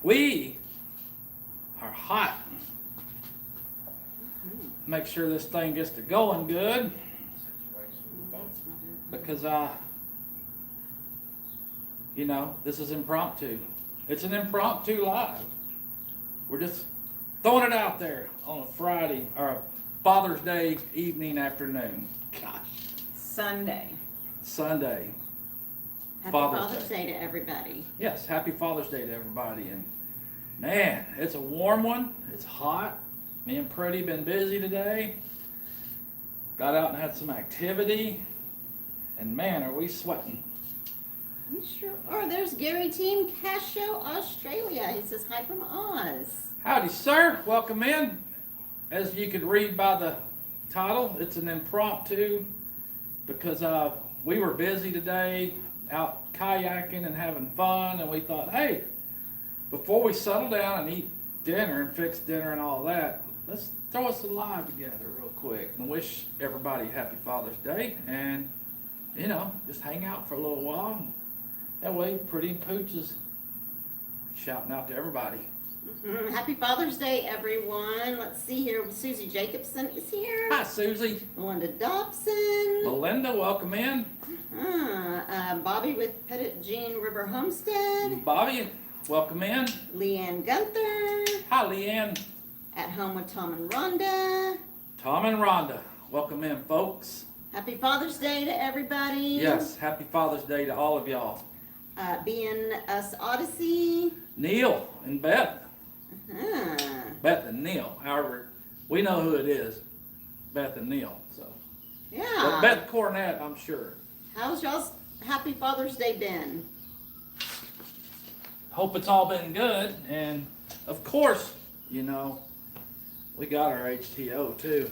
We are hot. Make sure this thing gets to going good because this is impromptu. It's an impromptu live. We're just throwing it out there on a Friday or a Father's Day evening, afternoon. Gosh. Sunday. Happy Father's Day to everybody. Yes, happy Father's Day to everybody. And man, it's a warm one. It's hot. Me and Pretty been busy today. Got out and had some activity. And man, are we sweating. You sure are. There's Gary Team Casho, Australia. He says hi from Oz. Howdy, sir. Welcome in. As you could read by the title, it's an impromptu because we were busy today, out kayaking and having fun, and we thought, hey, before we settle down and eat dinner and fix dinner and all that, let's throw us a live together real quick and wish everybody happy Father's Day and, just hang out for a little while. That way, Pretty and Pooch is shouting out to everybody. Happy Father's Day, everyone. Let's see here. Susie Jacobson is here. Hi, Susie. Melinda Dobson. Melinda, welcome in. Bobby with Pettit Jean River Homestead. Bobby, welcome in. Leanne Gunther. Hi, Leanne. At home with Tom and Rhonda. Tom and Rhonda, welcome in, folks. Happy Father's Day to everybody. Yes, happy Father's Day to all of y'all. Being Us Odyssey. Neil and Beth. Uh-huh. Beth and Neil. However, we know who it is. Beth and Neil. So. Yeah. But Beth Cornett, I'm sure. How's y'all's Happy Father's Day been? Hope it's all been good. And of course, we got our HTO too.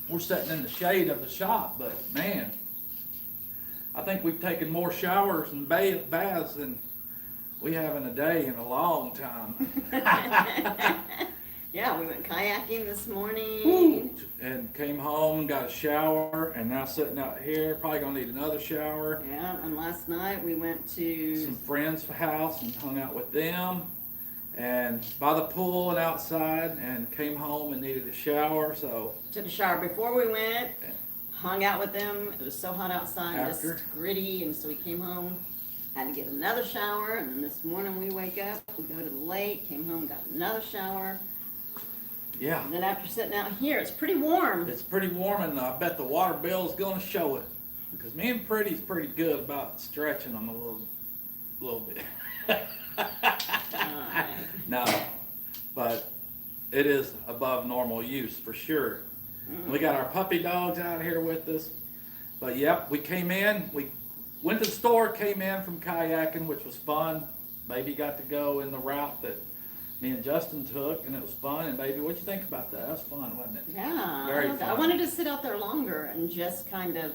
We're sitting in the shade of the shop, but man, I think we've taken more showers and baths than we have in a day in a long time. Yeah, we went kayaking this morning. Woo. And came home and got a shower, and now sitting out here, probably gonna need another shower. Yeah, and last night we went to Some friends' house and hung out with them, and by the pool and outside, and came home and needed a shower, so. took a shower before we went, hung out with them. It was so hot outside, After? just gritty, and so we came home, had to get another shower, and then this morning we wake up, we go to the lake, came home, got another shower. Yeah, And then after sitting out here, it's pretty warm. it's pretty warm, and I bet the water bill's gonna show it, because me and Pretty's pretty good about stretching them a little bit. Alright. No, but it is above normal use for sure. We got our puppy dogs out here with us. But yep, we came in, we went to the store, came in from kayaking, which was fun. Baby got to go in the route that me and Justin took, and it was fun. And baby, what'd you think about that? That was fun, wasn't it? Yeah, Very I fun. wanted to sit out there longer and just kind of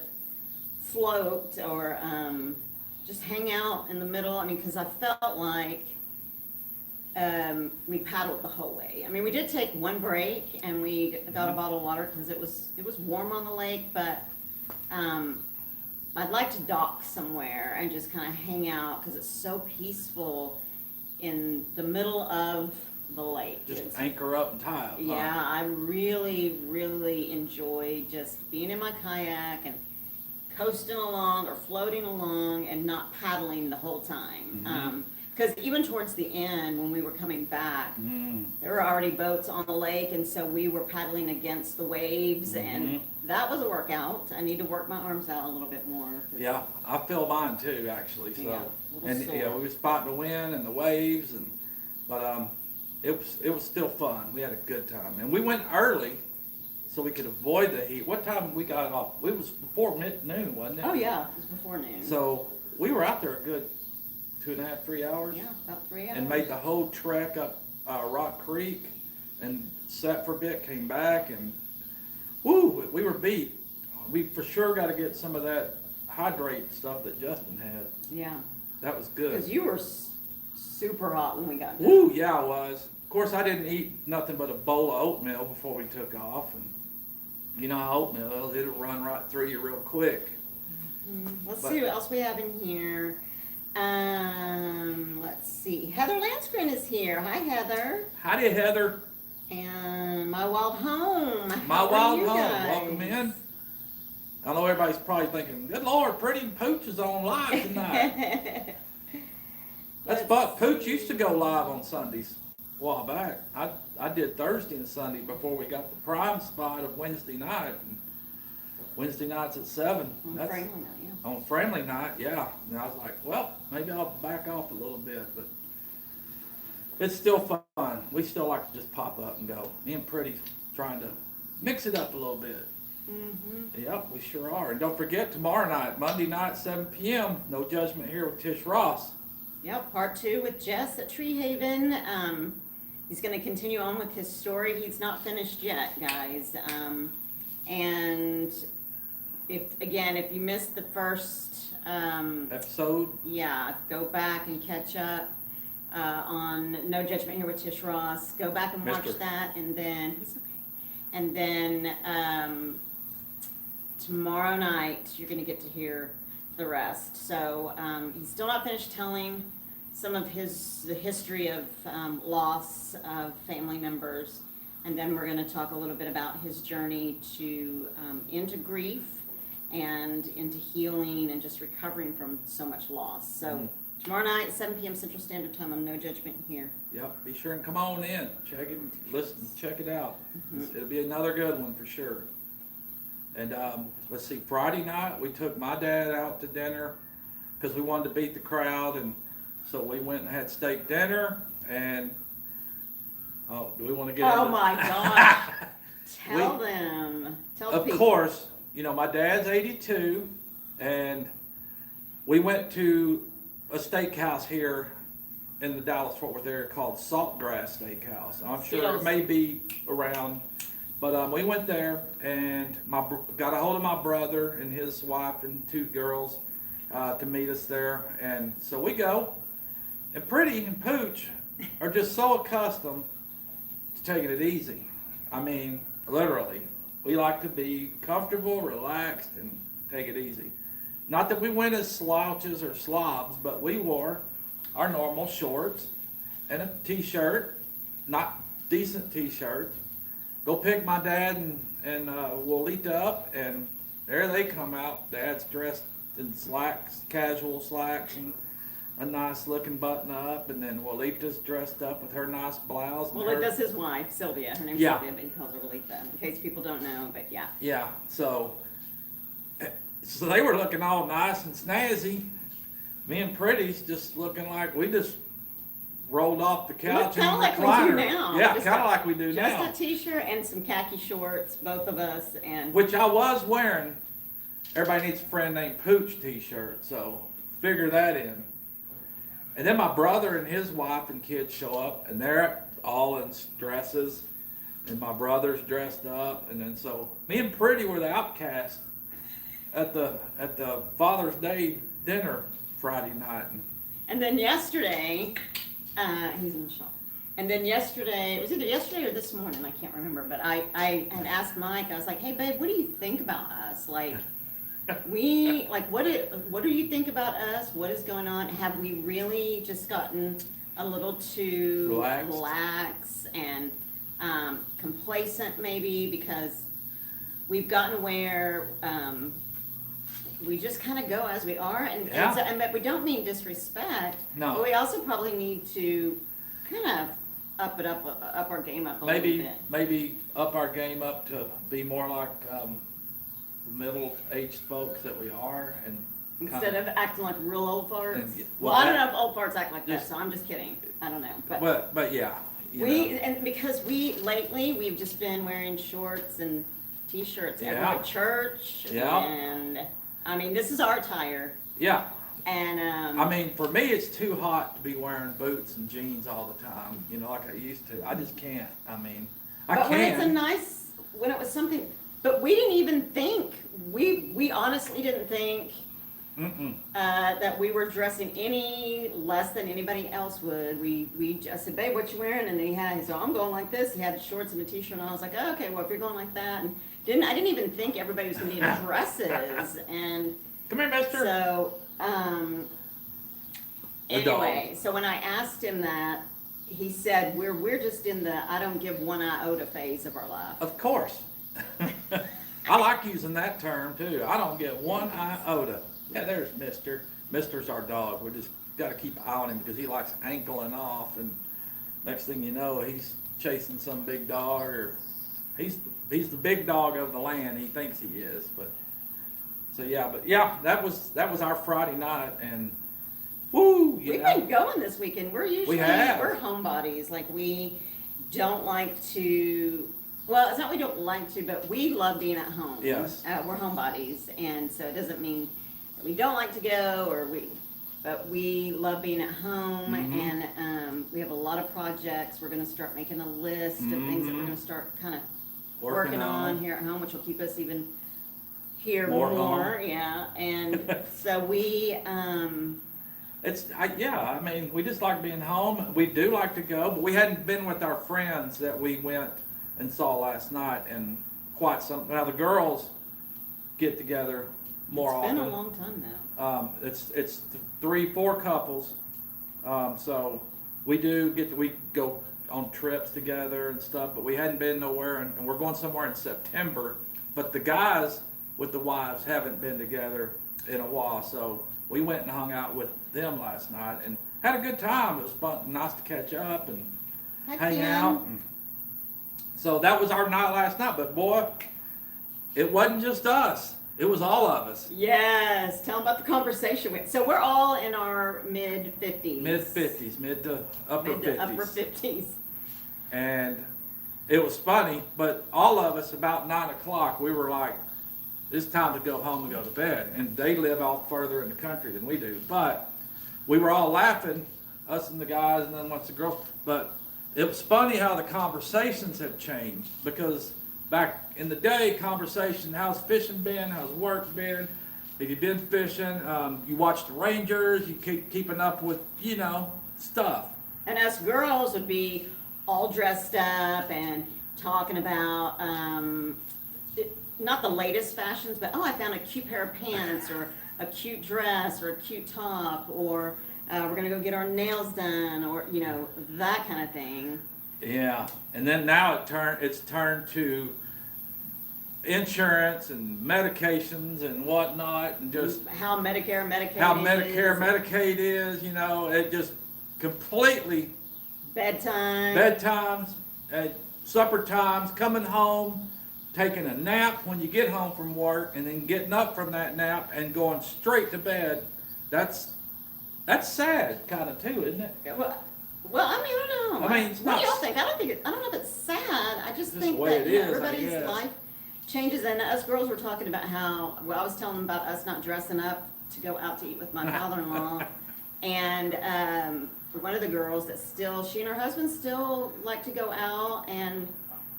float or just hang out in the middle. I mean, because I felt like we paddled the whole way. I mean, we did take one break and we got a bottle of water because it was warm on the lake, but I'd like to dock somewhere and just kind of hang out because it's so peaceful in the middle of the lake. Just It's- anchor up and tie up. huh? yeah, I really, really enjoy just being in my kayak and coasting along or floating along and not paddling the whole time. Mhm. Because even towards the end, when we were coming back, there were already boats on the lake, and so we were paddling against the waves, and that was a workout. I need to work my arms out a little bit more. 'cause- Yeah, I feel mine too, actually. So, Yeah, a little and sore. we were spotting the wind and the waves, but it was still fun. We had a good time, and we went early so we could avoid the heat. What time we got off? It was before noon, wasn't it? Oh, yeah, it was before noon. So we were out there a good 2.5, 3 hours, yeah, about 3 hours. and made the whole trek up Rock Creek, and sat for a bit, came back, and woo, we were beat. We for sure got to get some of that hydrate stuff that Justin had. Yeah, That was good. because you were super hot when we got done. Woo, yeah, I was. Of course, I didn't eat nothing but a bowl of oatmeal before we took off, and you know how oatmeal is, it'll run right through you real quick. Let's But- see what else we have in here. Let's see. Heather Lansgren is here. Hi, Heather. Howdy, Heather. And My Wild Home. My How are Wild you Home. guys? Welcome in. I know everybody's probably thinking, good Lord, Pretty Pooch is on live tonight. That's fun. Pooch used to go live on Sundays a while back. I did Thursday and Sunday before we got the prime spot of Wednesday night. Wednesday nights at 7. On That's Friendly Night, yeah. on Friendly Night, yeah. And I was like, well, maybe I'll back off a little bit, but it's still fun. We still like to just pop up and go. Me and Pretty trying to mix it up a little bit. Mm-hmm. Yep, we sure are. And don't forget, tomorrow night, Monday night, 7 p.m., No Judgment here with Tish Ross. Yep, part 2 with Jess at Tree Haven. He's going to continue on with his story. He's not finished yet, guys. And if you missed the first Episode. yeah, go back and catch up on No Judgment Here with Tish Ross. Go back and watch Missed her. that, and then he's okay. And then tomorrow night you're going to get to hear the rest. So he's still not finished telling some of the history of loss of family members, and then we're going to talk a little bit about his journey to into grief and into healing and just recovering from so much loss. So tomorrow night, 7 p.m. Central Standard Time on No Judgment Here. Yep, be sure and come on in. Check it, listen, check it out. Mhm. It'll be another good one for sure. And let's see, Friday night we took my dad out to dinner because we wanted to beat the crowd, and so we went and had steak dinner. And do we want to get? Oh into- my God! Tell them. Tell the Of people. course, you know my dad's 82, and we went to a steakhouse here in the Dallas-Fort Worth area called Saltgrass Steakhouse. I'm sure Skittles. it may be around, but we went there and got a hold of my brother and his wife and 2 girls to meet us there. And so we go, and Pretty and Pooch are just so accustomed to taking it easy. I mean, literally, we like to be comfortable, relaxed, and take it easy. Not that we went as slouches or slobs, but we wore our normal shorts and a t-shirt, not decent t-shirts. Go pick my dad and Wolita up, and there they come out. Dad's dressed in slacks, casual slacks, and a nice looking button up, and then Wolita's dressed up with her nice blouse. And Well, it her- does his wife, Sylvia. Her name's Yeah. Sylvia, but he calls her Lolita, in case people don't know, but yeah. Yeah, so they were looking all nice and snazzy. Me and Pretty's just looking like we just rolled off the We look couch kinda and like we do recliner. now. Yeah, Just kind of a- like we do Just now. a t-shirt and some khaki shorts, both of us, and Which I was wearing. Everybody needs a friend named Pooch t-shirt, so figure that in. And then my brother and his wife and kids show up, and they're all in dresses, and my brother's dressed up, and then so me and Pretty were the outcast at the Father's Day dinner Friday night. and then yesterday, he's in the shop. And then yesterday, it was either yesterday or this morning, I can't remember, but I had asked Mike, I was like, hey babe, what do you think about us? Like, what do you think about us? What is going on? Have we really just gotten a little too Relaxed. and complacent maybe, because we've gotten where we just kind of go as we are, but we don't mean disrespect. No. But we also probably need to kind of up our game up a little bit. Maybe up our game up to be more like middle-aged folks that we are, and Instead of acting like real old farts. And- Well, I don't know if old farts act like that, Just- so I'm just kidding. I don't know. but yeah, you know. And because lately we've just been wearing shorts and t-shirts Yeah. everywhere at church. Yeah. And I mean, this is our attire. Yeah, And I mean, for me, it's too hot to be wearing boots and jeans all the time, you know, like I used to. I just can't. I mean, I but can. when it was something, but we didn't even think, we honestly didn't think that we were dressing any less than anybody else would. I said, babe, what you wearing? And he said, I'm going like this. He had shorts and a t-shirt, and I was like, oh, okay, well, if you're going like that. And I didn't even think everybody was going to be in dresses. And Come here, mister. so, A dog. Anyway, so when I asked him that, he said, we're just in the I don't give one iota phase of our life. Of course. I like using that term too. I don't get one iota. Yeah, there's Mister. Mister's our dog. We just got to keep an eye on him because he likes ankling off, and next thing you know, he's chasing some big dog, or he's the big dog of the land. He thinks he is, but that was our Friday night, and woo, We've been going this weekend. We're homebodies. Like, we don't like to. Well, it's not we don't like to, but we love being at home. Yes. We're homebodies, and so it doesn't mean that we don't like to go, but we love being at home, and we have a lot of projects. We're going to start making a list of things that we're going to start kind of working on here at home, which will keep us even here more. Yeah, and so we. I mean, we just like being home. We do like to go, but we hadn't been with our friends that we went and saw last night, and quite some. Now the girls get together more often. It's been a long time now. It's 3-4 couples, so we go on trips together and stuff. But we hadn't been nowhere, and we're going somewhere in September. But the guys with the wives haven't been together in a while, so we went and hung out with them last night and had a good time. It was fun, nice to catch up and hang out. And so that was our night last night. But boy, it wasn't just us. It was all of us. Yes. Tell them about the conversation. So we're all in our mid-50s. Mid to upper 50s. And it was funny, but all of us, about 9 o'clock, we were like, it's time to go home and go to bed. And they live out further in the country than we do. But we were all laughing, us and the guys, and then once the girls. But it was funny how the conversations have changed, because back in the day, conversation, how's fishing been, how's work been, have you been fishing, you watch the Rangers, you keep keeping up with, stuff. And us girls would be all dressed up and talking about, not the latest fashions, but, I found a cute pair of pants, or a cute dress, or a cute top, or we're going to go get our nails done, or, that kind of thing. Yeah, and then now it's turned to insurance and medications and whatnot, and just how Medicare, Medicaid is, it just completely bedtimes, supper times, coming home, taking a nap when you get home from work, and then getting up from that nap and going straight to bed. That's sad, kind of too, isn't it? Well, I don't know. I mean, it's what not. do y'all think? I don't know if it's sad. I just think the way that it is, everybody's I guess. life changes, and us girls were talking about how. Well, I was telling them about us not dressing up to go out to eat with my father-in-law, and one of the girls that she and her husband still like to go out, and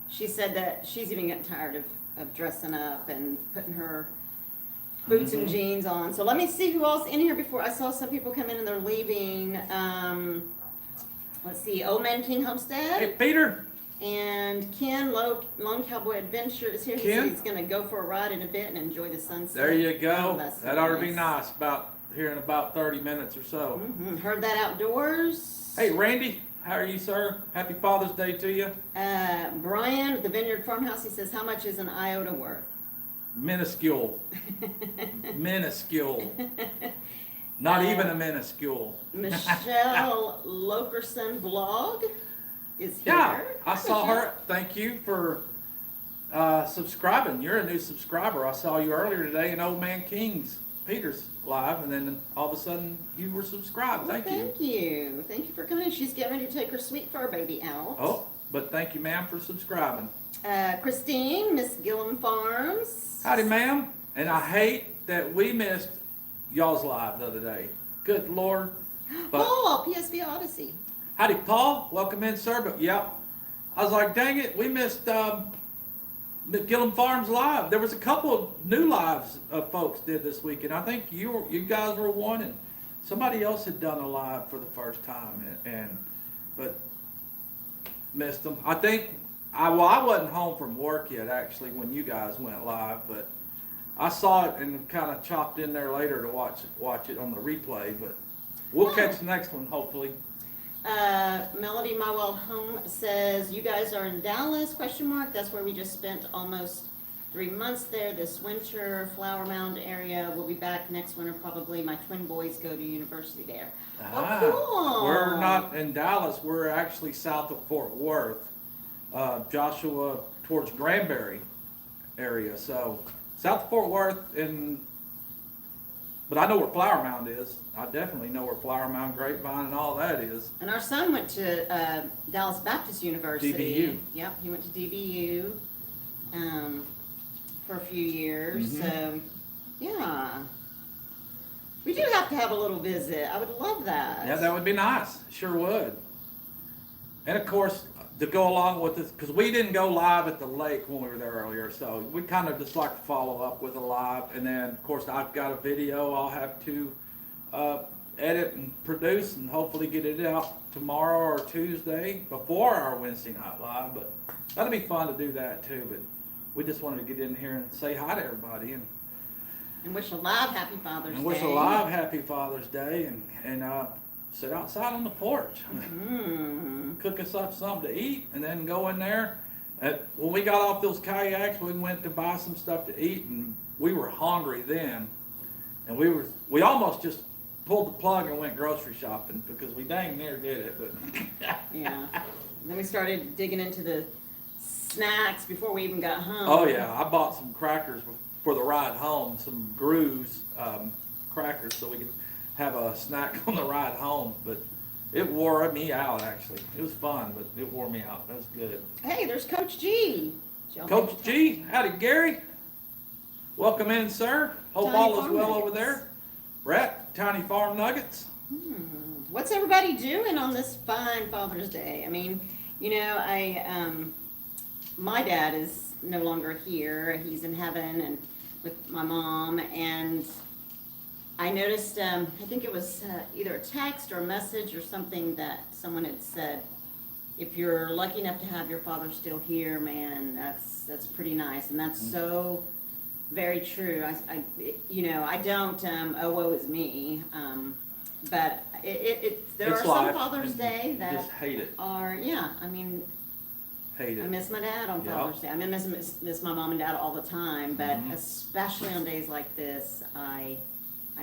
she said that she's even getting tired of dressing up and putting her boots and jeans on. So let me see who else in here before. I saw some people come in and they're leaving. Let's see, Old Man King Homestead. Hey, Peter. And Ken, Lone Cowboy Adventure is here. He said he's going to go for a ride in a bit and enjoy the sunset. There you go. Oh, that ought to be nice. Here in about 30 minutes or so. Mm-hmm. Heard that outdoors. Hey, Randy. How are you, sir? Happy Father's Day to you. Brian at the Vineyard Farmhouse, he says, how much is an iota worth? Minuscule. Minuscule. Not even a minuscule. Michelle Lokerson vlog is here. Yeah, I saw her. Thank you for subscribing. You're a new subscriber. I saw you earlier today in Old Man King's Peter's live, and then all of a sudden you were subscribed. Well, thank you. Thank you for coming. She's getting ready to take her sweet fur baby out. Oh, but thank you, ma'am, for subscribing. Christine, Miss Gillum Farms. Howdy, ma'am. And I hate that we missed y'all's live the other day. Good Lord. But, Paul, PSV Odyssey. howdy, Paul. Welcome in, sir. But, yep. I was like, dang it, we missed Gillum Farms live. There was a couple of new lives folks did this weekend. I think you guys were one, and somebody else had done a live for the first time, but missed them. I think I wasn't home from work yet actually when you guys went live, but I saw it and kind of chopped in there later to watch it on the replay. But We'll catch the next one, hopefully. Melody My Wild Home says, you guys are in Dallas, ? That's where we just spent almost 3 months there this winter. Flower Mound area. We'll be back next winter probably. My twin boys go to university there. Cool. We're not in Dallas. We're actually south of Fort Worth, Joshua towards Granbury area. So south of Fort Worth, but I know where Flower Mound is. I definitely know where Flower Mound, Grapevine, and all that is. And our son went to Dallas Baptist University. DBU. Yep, he went to DBU for a few years. So, yeah. We do have to have a little visit. I would love that. Yeah, that would be nice. Sure would. And of course, to go along with this, because we didn't go live at the lake when we were there earlier, so we kind of just like to follow up with a live. And then, of course, I've got a video I'll have to edit and produce and hopefully get it out tomorrow or Tuesday before our Wednesday night live. But that'll be fun to do that too. But we just wanted to get in here and say hi to everybody and wish a live Happy Father's Day. And wish a live Happy Father's Day and sit outside on the porch. Cook us up something to eat and then go in there. When we got off those kayaks, we went to buy some stuff to eat and we were hungry then. And we almost just pulled the plug and went grocery shopping because we dang near did it. But yeah. Then we started digging into the snacks before we even got home. Oh yeah, I bought some crackers for the ride home, some Grooves crackers so we could have a snack on the ride home. But it wore me out actually. It was fun, but it wore me out. That was good. Hey, there's Coach G. Coach G, howdy Gary. Welcome in, sir. Hope Tiny all is Farm well Nuggets. over there. Brett, Tiny Farm Nuggets. What's everybody doing on this fine Father's Day? I mean, you know, my dad is no longer here. He's in heaven and with my mom. And I noticed, I think it was either a text or a message or something that someone had said, if you're lucky enough to have your father still here, man, that's pretty nice. And that's so very true. I don't, woe is me. But there It's are life, some Father's and Day you that just hate it. Hate it. I miss my dad on Yep. Father's Day. I miss my mom and dad all the time, but especially on days like this, I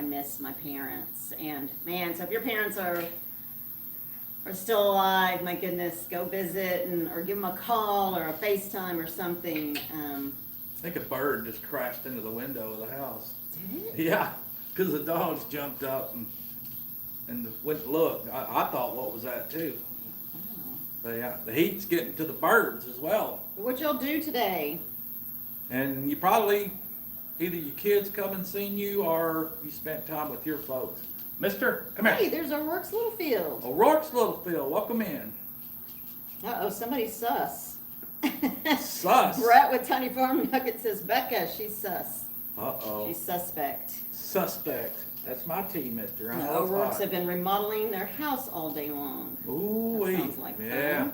miss my parents. And man, so if your parents are still alive, my goodness, go visit or give them a call or a FaceTime or something. I think a bird just crashed into the window of the house. Did it? Yeah, because the dogs jumped up and went to look. I thought, what was that too? Oh. But yeah, the heat's getting to the birds as well. What y'all do today? And you probably, either your kids come and seen you or you spent time with your folks. Mister, come Hey, here. there's O'Rourke's Littlefield. O'Rourke's Littlefield, welcome in. Uh-oh, somebody's sus. Sus. Brett with Tiny Farm Nuggets says, Becca, she's sus. Uh-oh. She's suspect. Suspect. That's my tea, mister. I The know it's O'Rourke's hot. have been remodeling their house all day long. Ooh-wee. That sounds like Yeah. fun.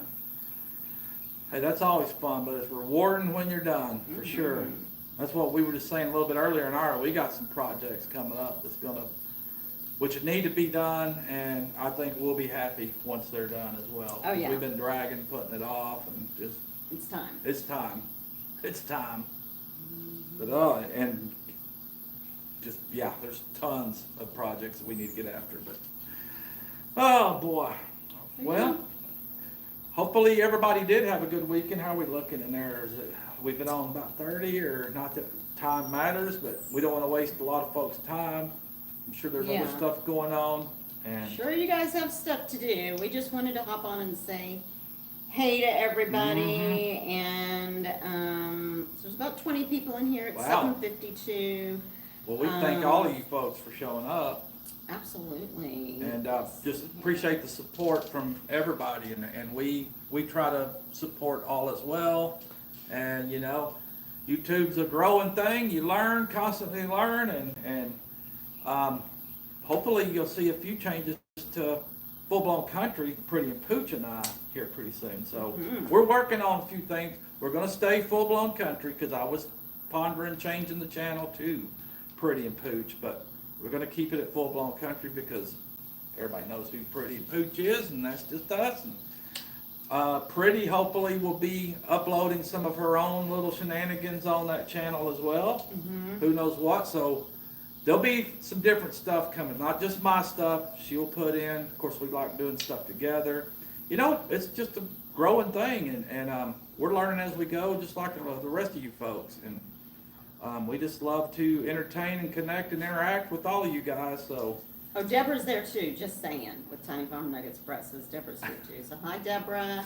Hey, that's always fun, but it's rewarding when you're done, for sure. That's what we were just saying a little bit earlier in our, we got some projects coming up which need to be done, and I think we'll be happy once they're done as well. Oh, yeah. We've been dragging, putting it off, and just, It's time. it's time. It's time. But, and just, yeah, there's tons of projects that we need to get after, but, oh, boy. Well, hopefully everybody did have a good weekend. How are we looking in there? We've been on about 30, or not that time matters, but we don't want to waste a lot of folks' time. I'm sure there's other Yeah. stuff going on. And Sure, you guys have stuff to do. We just wanted to hop on and say hey to everybody. And so there's about 20 people in here. It's Wow. 7:52. well, we thank all of you folks for showing up, Absolutely. and just appreciate the support from everybody. And we try to support all as well. And you know, YouTube's a growing thing. You learn, constantly learn, and hopefully you'll see a few changes to full-blown country, Pretty and Pooch and I here pretty soon. So we're working on a few things. We're going to stay full-blown country because I was pondering changing the channel to Pretty and Pooch, but we're going to keep it at full-blown country because everybody knows who Pretty and Pooch is, and that's just us. And, Pretty hopefully will be uploading some of her own little shenanigans on that channel as well. Who knows what? So there'll be some different stuff coming, not just my stuff. She'll put in. Of course, we like doing stuff together. You know, it's just a growing thing, and we're learning as we go, just like the rest of you folks. And we just love to entertain and connect and interact with all of you guys. So. Oh, Deborah's there too, just saying, with Tiny Farm Nuggets presses. Deborah's here too. So hi, Deborah.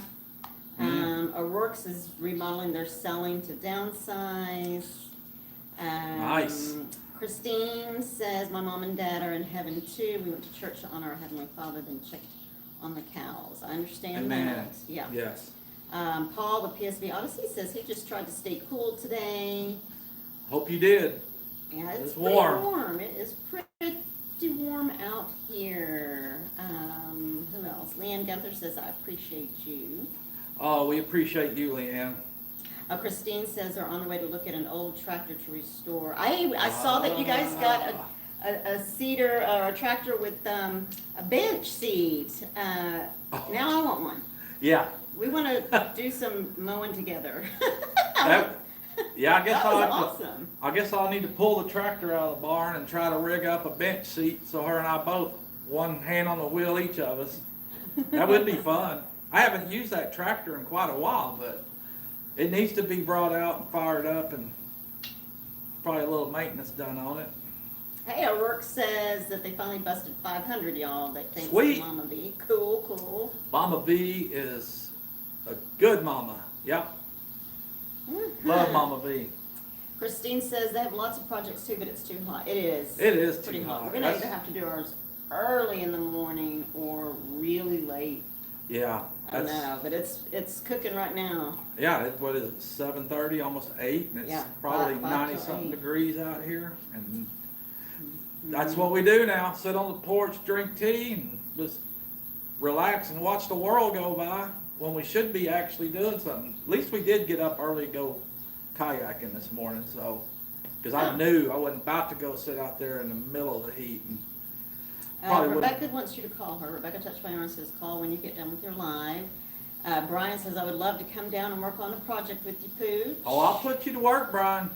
O'Rourke's is remodeling their selling to downsize. Nice. Christine says, my mom and dad are in heaven too. We went to church to honor our Heavenly Father, then checked on the cows. I understand Amen. that. Yeah. Yes. Paul, the PSV Odyssey, says he just tried to stay cool today. Hope you did. Yeah, It's pretty warm. warm. It is pretty warm out here. Who else? Leanne Gunther says, I appreciate you. Oh, we appreciate you, Leanne. Christine says they're on the way to look at an old tractor to restore. I saw that you guys got a seeder or a tractor with a bench seat. Now I want one. Yeah. We want to do some mowing together. Yeah, I guess That was awesome. I guess I'll need to pull the tractor out of the barn and try to rig up a bench seat so her and I both, one hand on the wheel each of us. That would be fun. I haven't used that tractor in quite a while, but it needs to be brought out and fired up and probably a little maintenance done on it. Hey, O'Rourke says that they finally busted 500, y'all. That thanks Sweet. to Mama B. Cool. Mama B is a good mama. Yep. Love Mama B. Christine says they have lots of projects too, but it's too hot. It is. It is pretty too hot. hot. We're gonna either have to do ours early in the morning or really late. Yeah. I know, but it's cooking right now. Yeah, what is it, 7:30, almost 8, and it's Yeah, probably 5 till 90-something 8. degrees out here. And that's what we do now, sit on the porch, drink tea, and just relax and watch the world go by when we should be actually doing something. At least we did get up early to go kayaking this morning, so, because I knew I wasn't about to go sit out there in the middle of the heat. And probably Rebecca wants you to call her. Rebecca touched my arm and says, call when you get done with your live. Brian says, I would love to come down and work on a project with you, Pooch. Oh, I'll put you to work, Brian.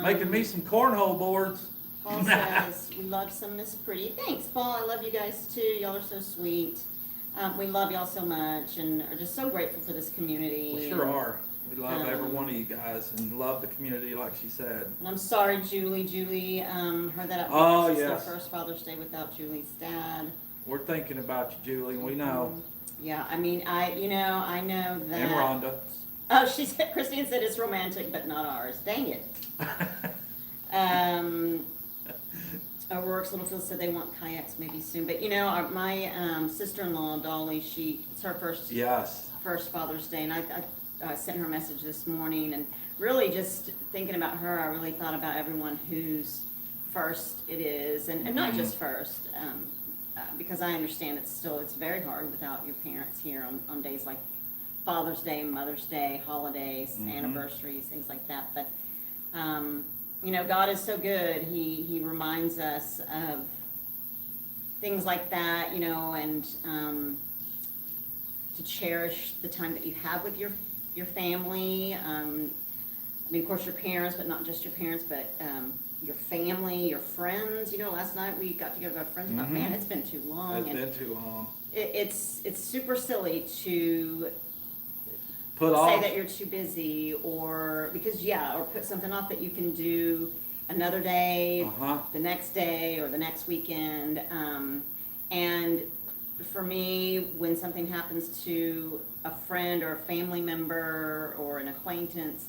Making me some cornhole boards. Paul says, we love some Miss Pretty. Thanks, Paul. I love you guys too. Y'all are so sweet. We love y'all so much and are just so grateful for this community. We sure are. We love every one of you guys and love the community, like she said. And I'm sorry, Julie. Julie heard that Oh, it's yes. their first Father's Day without Julie's dad. We're thinking about you, Julie, and we know. Yeah, I mean, I know that. And Rhonda. Oh, Christine said it's romantic, but not ours. Dang it. O'Rourke's Littlefield said they want kayaks maybe soon, but my sister-in-law Dolly, it's her first Father's Day, and I sent her a message this morning, and really just thinking about her, I really thought about everyone whose first it is, and not just first, because I understand it's very hard without your parents here on days like Father's Day, Mother's Day, holidays, anniversaries, things like that, but God is so good. He reminds us of things like that, and to cherish the time that you have with your family. I mean, of course, your parents, but not just your parents, but your family, your friends. Last night we got together with our friends. But man, it's been too long. It's been too long. It's super silly to say that you're too busy or put something off that you can do another day, the next day, or the next weekend. And for me, when something happens to a friend or a family member or an acquaintance,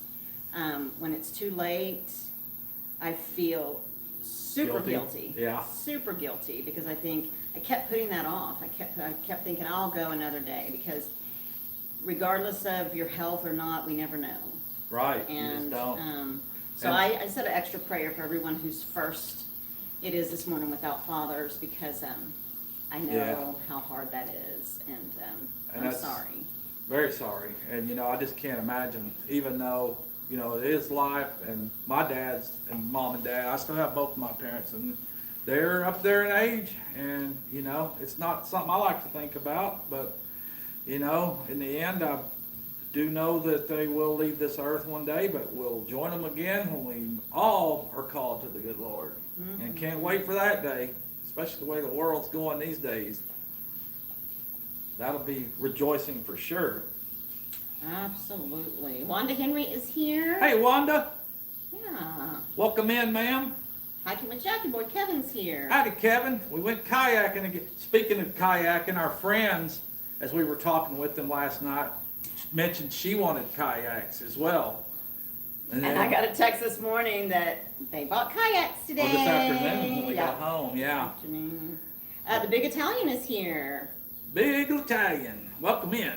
when it's too late, I feel super guilty. Yeah. Super guilty because I think I kept putting that off. I kept thinking I'll go another day because regardless of your health or not, we never know. Right. And you just don't. So I said an extra prayer for everyone whose first it is this morning without fathers because I know how hard that is, and I'm sorry. Very sorry, and I just can't imagine. Even though it is life, and my dad's and mom and dad, I still have both of my parents, and they're up there in age, and you know, it's not something I like to think about, but you know, in the end, I do know that they will leave this earth one day, but we'll join them again when we all are called to the good Lord. And can't wait for that day, especially the way the world's going these days. That'll be rejoicing for sure. Absolutely. Wanda Henry is here. Hey, Wanda. Yeah. Welcome in, ma'am. Hiking with Jackie Boy. Kevin's here. Howdy, Kevin. We went kayaking again. Speaking of kayaking, our friends, as we were talking with them last night, mentioned she wanted kayaks as well. And I got a text this morning that they bought kayaks today. Oh, this afternoon when we Yeah. got home, yeah. Afternoon. The Big Italian is here. Big Italian, welcome in.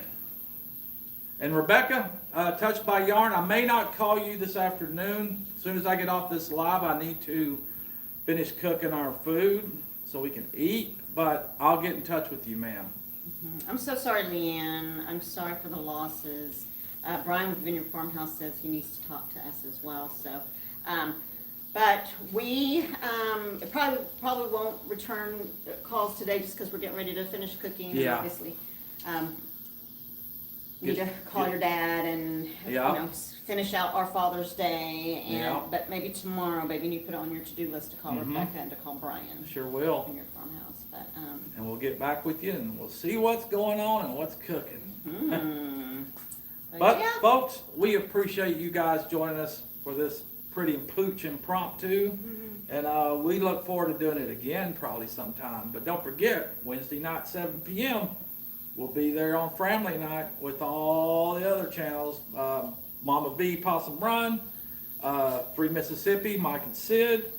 And Rebecca, Touched by Yarn, I may not call you this afternoon. As soon as I get off this live, I need to finish cooking our food so we can eat, but I'll get in touch with you, ma'am. I'm so sorry, Leanne. I'm sorry for the losses. Brian with Vineyard Farmhouse says he needs to talk to us as well. So, but we probably won't return calls today just because we're getting ready to finish cooking. Yeah. And obviously, need to call your dad and finish out our Father's Day. And but maybe tomorrow, maybe you put it on your to-do list to call Rebecca and to call Brian. Sure will. Vineyard Farmhouse, but and we'll get back with you and we'll see what's going on and what's cooking. But yeah. folks, we appreciate you guys joining us for this pretty Pooch impromptu. And we look forward to doing it again probably sometime. But don't forget, Wednesday night, 7 p.m., we'll be there on Family Night with all the other channels. Mama V, Possum Run, Free Mississippi, Mike and Sid,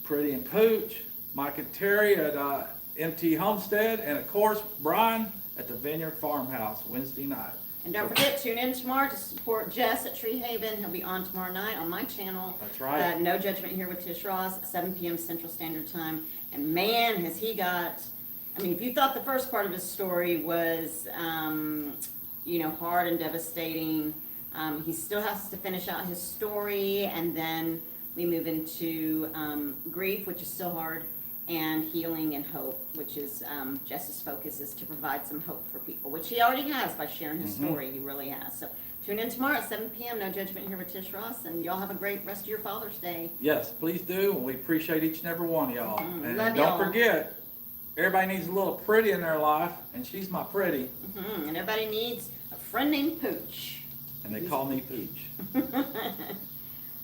Pretty and Pooch, Mike and Terry at MT Homestead, and of course, Brian at the Vineyard Farmhouse Wednesday night. And don't forget, tune in tomorrow to support Jess at Tree Haven. He'll be on tomorrow night on my channel. That's right. No Judgment Here with Tish Ross at 7 p.m. Central Standard Time. And man, has he got, I mean, if you thought the first part of his story was, hard and devastating, he still has to finish out his story. And then we move into grief, which is still hard, and healing and hope, which is Jess's focus is to provide some hope for people, which he already has by sharing his story. He really has. So tune in tomorrow at 7 p.m. No Judgment Here with Tish Ross, and y'all have a great rest of your Father's Day. Yes, please do, and we appreciate each and every one of y'all. And Love don't y'all. forget, everybody needs a little pretty in their life, and she's my pretty. And everybody needs a friend named Pooch. And they call me Pooch.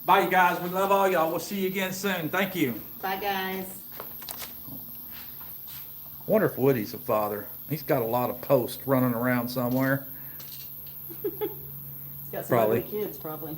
Bye, you guys. We love all y'all. We'll see you again soon. Thank you. Bye, guys. I wonder if Woody's a father. He's got a lot of posts running around somewhere. He's got some Probably. ugly kids, probably.